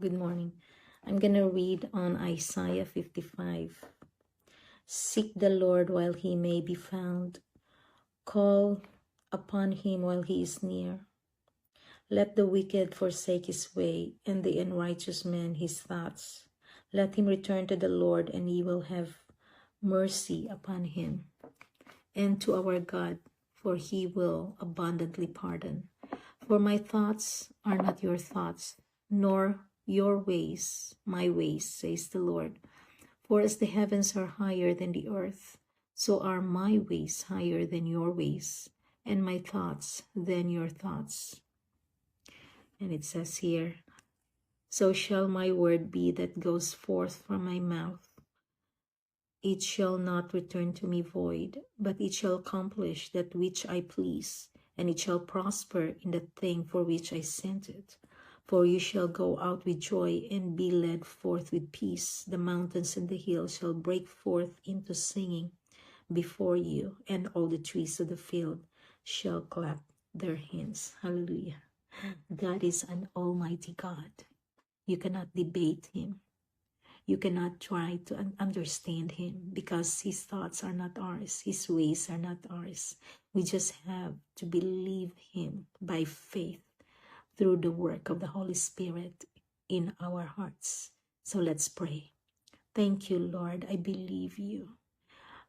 Good morning. I'm going to read on Isaiah 55. Seek the Lord while he may be found. Call upon him while he is near. Let the wicked forsake his way, and the unrighteous man his thoughts. Let him return to the Lord, and he will have mercy upon him, and to our God, for he will abundantly pardon. For my thoughts are not your thoughts, nor your ways my ways, says the Lord. For as the heavens are higher than the earth, so are my ways higher than your ways, and my thoughts than your thoughts. And it says here, so shall my word be that goes forth from my mouth. It shall not return to me void, but it shall accomplish that which I please, and it shall prosper in the thing for which I sent it. For you shall go out with joy and be led forth with peace. The mountains and the hills shall break forth into singing before you, and all the trees of the field shall clap their hands. Hallelujah. God is an almighty God. You cannot debate him. You cannot try to understand him because his thoughts are not ours. His ways are not ours. We just have to believe him by faith through the work of the Holy Spirit in our hearts. So let's pray. Thank you, Lord. I believe you.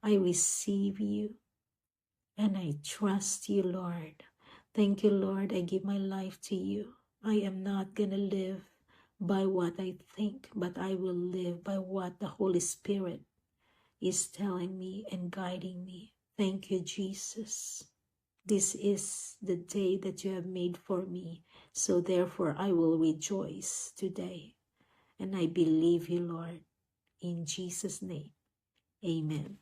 I receive you. And I trust you, Lord. Thank you, Lord. I give my life to you. I am not going to live by what I think, but I will live by what the Holy Spirit is telling me and guiding me. Thank you, Jesus. This is the day that you have made for me, so therefore I will rejoice today. And I believe you, Lord, in Jesus' name. Amen.